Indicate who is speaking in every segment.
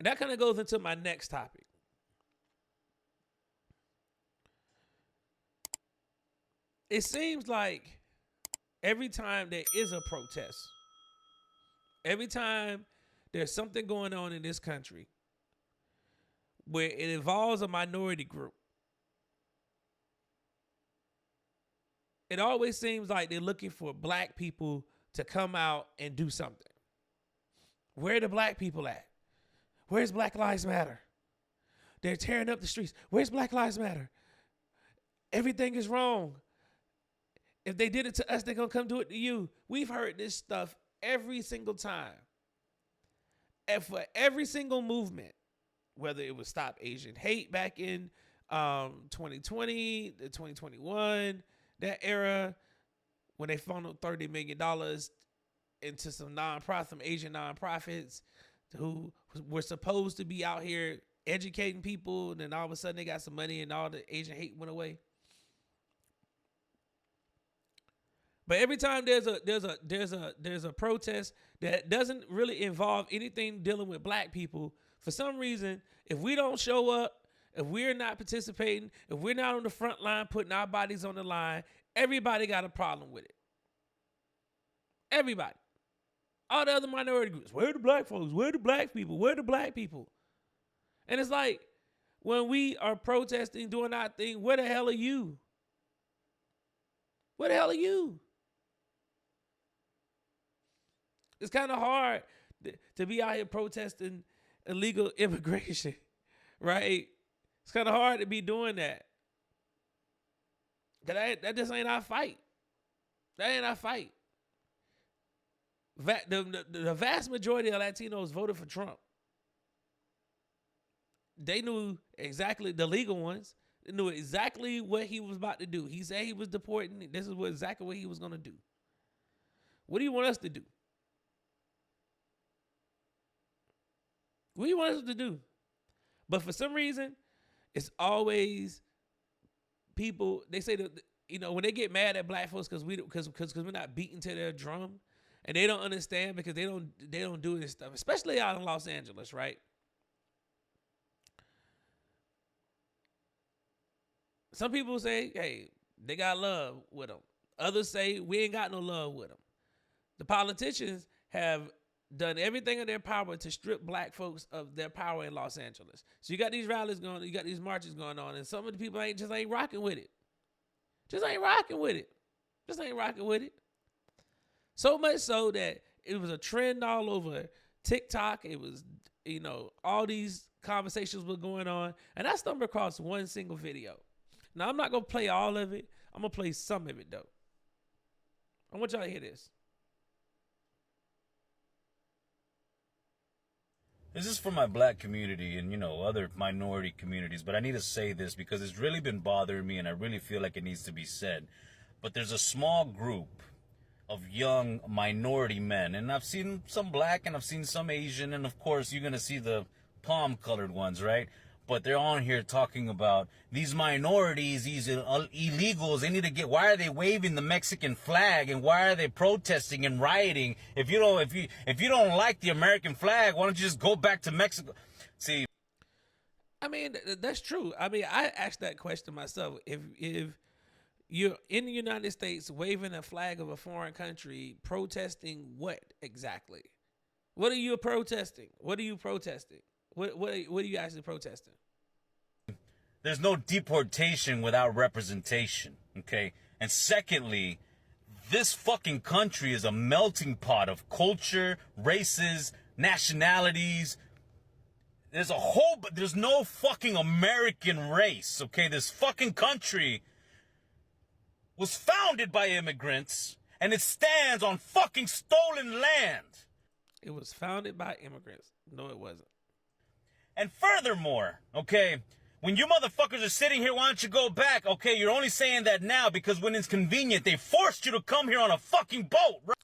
Speaker 1: that kind of goes into my next topic. It seems like every time there is a protest, every time there's something going on in this country where it involves a minority group, it always seems like they're looking for black people to come out and do something. Where are the black people at? Where's Black Lives Matter? They're tearing up the streets. Where's Black Lives Matter? Everything is wrong. If they did it to us, they're going to come do it to you. We've heard this stuff every single time. And for every single movement, whether it was Stop Asian Hate back in 2020, the 2021, that era, when they funneled $30 million into some Asian nonprofits who were supposed to be out here educating people, and then all of a sudden they got some money and all the Asian hate went away. But every time there's a protest that doesn't really involve anything dealing with black people, for some reason, if we don't show up, if we're not participating, if we're not on the front line putting our bodies on the line, everybody got a problem with it. Everybody. All the other minority groups. Where are the black folks? Where are the black people? Where are the black people? And it's like, when we are protesting, doing our thing, where the hell are you? Where the hell are you? It's kind of hard to be out here protesting illegal immigration, right? It's kind of hard to be doing that. That just ain't our fight. That ain't our fight. The vast majority of Latinos voted for Trump. They knew exactly, the legal ones, they knew exactly what he was about to do. He said he was deporting. This is exactly what he was going to do. What do you want us to do? What do you want us to do? But for some reason, it's always people, they say that, when they get mad at black folks because we're not beating to their drum, and they don't understand because they don't do this stuff, especially out in Los Angeles, right? Some people say, hey, they got love with them. Others say, we ain't got no love with them. The politicians have done everything in their power to strip black folks of their power in Los Angeles. So you got these rallies going on, you got these marches going on, and some of the people ain't rocking with it. Just ain't rocking with it. So much so that it was a trend all over TikTok. It was, all these conversations were going on. And I stumbled across one single video. Now, I'm not going to play all of it. I'm going to play some of it, though. I want y'all to hear this.
Speaker 2: This is for my black community and, other minority communities. But I need to say this because it's really been bothering me and I really feel like it needs to be said. But there's a small group of young minority men. And I've seen some black and I've seen some Asian. And, of course, you're going to see the palm-colored ones, right? But they're on here talking about these minorities, these illegals. They need to get. Why are they waving the Mexican flag and why are they protesting and rioting? If you don't like the American flag, why don't you just go back to Mexico? See,
Speaker 1: I mean, that's true. I mean, I asked that question myself. If you're in the United States waving a flag of a foreign country, protesting what exactly? What are you protesting? What are you protesting? What are you actually protesting?
Speaker 2: There's no deportation without representation, okay? And secondly, this fucking country is a melting pot of culture, races, nationalities. There's no fucking American race, okay? This fucking country was founded by immigrants, and it stands on fucking stolen land.
Speaker 1: It was founded by immigrants. No, it wasn't.
Speaker 2: And furthermore, okay, when you motherfuckers are sitting here, why don't you go back? Okay, you're only saying that now because when it's convenient, they forced you to come here on a fucking boat, right?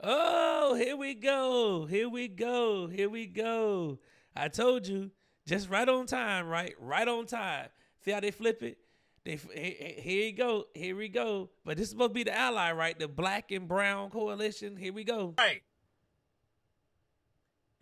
Speaker 1: Oh, here we go. I told you, just right on time, right? Right on time. See how they flip it? Here we go. But this is supposed to be the ally, right? The black and brown coalition. Here we go.
Speaker 2: Right.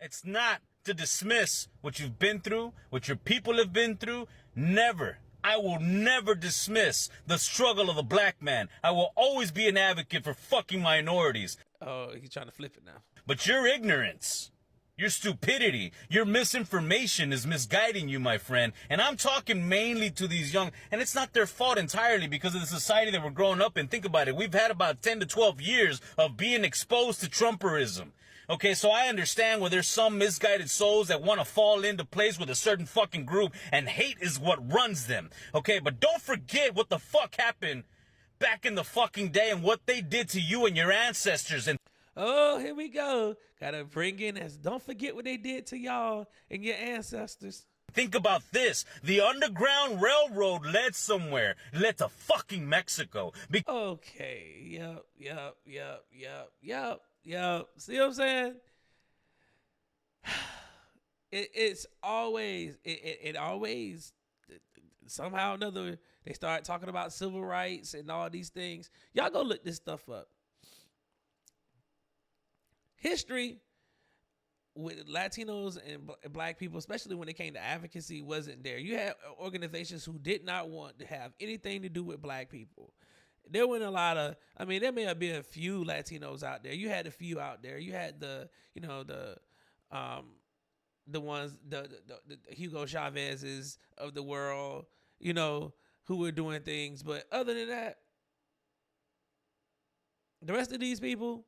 Speaker 2: It's not to dismiss what you've been through, what your people have been through. Never. I will never dismiss the struggle of the black man. I will always be an advocate for fucking minorities.
Speaker 1: Oh, he's trying to flip it now.
Speaker 2: But your ignorance, your stupidity, your misinformation is misguiding you, my friend. And I'm talking mainly to these young, and it's not their fault entirely because of the society that we're growing up in. Think about it. We've had about 10 to 12 years of being exposed to Trumperism. Okay, so I understand where there's some misguided souls that want to fall into place with a certain fucking group, and hate is what runs them. Okay, but don't forget what the fuck happened back in the fucking day and what they did to you and your ancestors. And
Speaker 1: oh, here we go. Gotta bring in as don't forget what they did to y'all and your ancestors.
Speaker 2: think about this. The Underground Railroad led somewhere. Led to fucking Mexico.
Speaker 1: Okay, yep. See what I'm saying? It's always, it always, somehow or another, they start talking about civil rights and all these things. Y'all go look this stuff up. History with Latinos and black people, especially when it came to advocacy, wasn't there. You had organizations who did not want to have anything to do with black people. There weren't a lot of, I mean, there may have been a few Latinos out there. You had a few out there. You had the ones, the Hugo Chavez's of the world, who were doing things. But other than that, the rest of these people,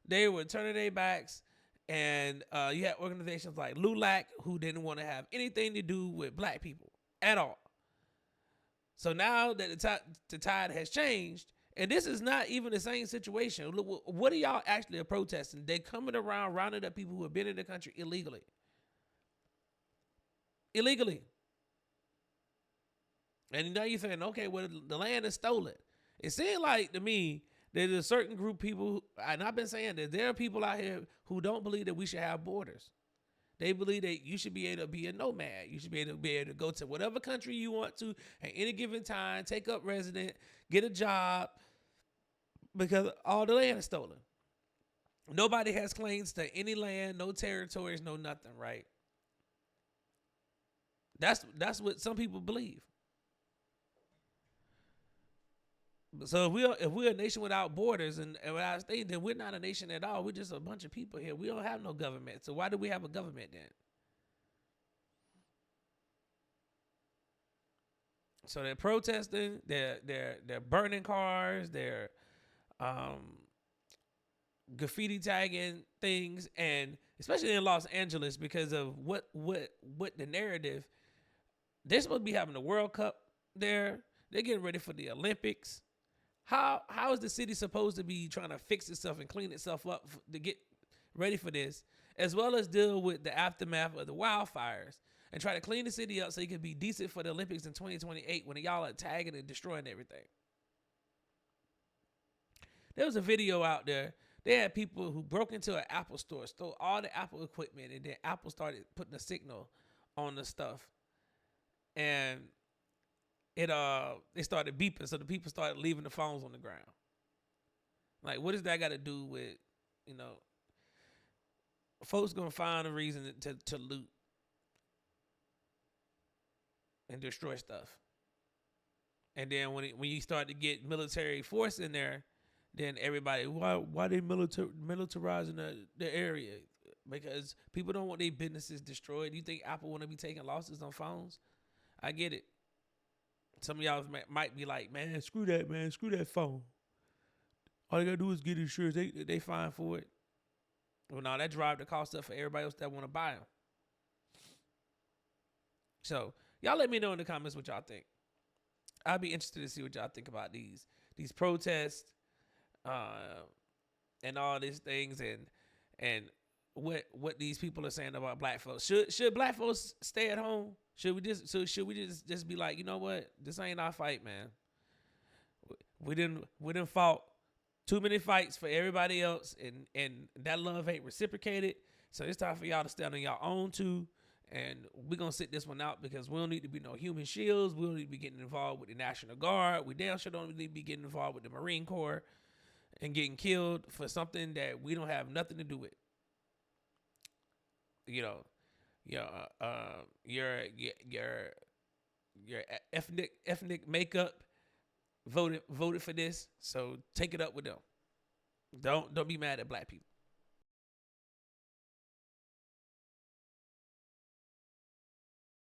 Speaker 1: they were turning their backs. And you had organizations like LULAC who didn't want to have anything to do with black people at all. So now that the tide has changed, and this is not even the same situation. Look, what are y'all actually protesting? They're coming around rounding up people who have been in the country illegally. And now you're saying, okay, well, the land is stolen. It seemed like to me there's a certain group of people, and I've been saying that there are people out here who don't believe that we should have borders. They believe that you should be able to be a nomad. You should be able to go to whatever country you want to at any given time, take up resident, get a job, because all the land is stolen. Nobody has claims to any land, no territories, no nothing, right? That's what some people believe. So if we're a nation without borders and without state, then we're not a nation at all. We're just a bunch of people here. We don't have no government. So why do we have a government then? So they're protesting. They're burning cars. They're graffiti tagging things, and especially in Los Angeles because of what the narrative. They're supposed to be having the World Cup there. They're getting ready for the Olympics. How is the city supposed to be trying to fix itself and clean itself up to get ready for this, as well as deal with the aftermath of the wildfires and try to clean the city up so it can be decent for the Olympics in 2028 when y'all are tagging and destroying everything? There was a video out there. They had people who broke into an Apple store, stole all the Apple equipment, and then Apple started putting a signal on the stuff. And it started beeping, so the people started leaving the phones on the ground. Like, what does that got to do with, folks gonna find a reason to loot and destroy stuff. And then when you start to get military force in there, then everybody, why they militarizing the area? Because people don't want their businesses destroyed. You think Apple want to be taking losses on phones? I get it. Some of y'all might be like, man, screw that phone. All they gotta do is get insurance. They fine for it. Well, no, that drive the cost up for everybody else that want to buy them. So y'all let me know in the comments what y'all think. I'd be interested to see what y'all think about these protests, and all these things, and what these people are saying about black folks. Should black folks stay at home? Should we just be like, you know what? This ain't our fight, man. We didn't fought too many fights for everybody else, and that love ain't reciprocated. So it's time for y'all to stand on your own too. And we're gonna sit this one out because we don't need to be no human shields. We don't need to be getting involved with the National Guard. We damn sure don't need to be getting involved with the Marine Corps and getting killed for something that we don't have nothing to do with. your your your ethnic makeup voted for this. So take it up with them. Don't be mad at black people.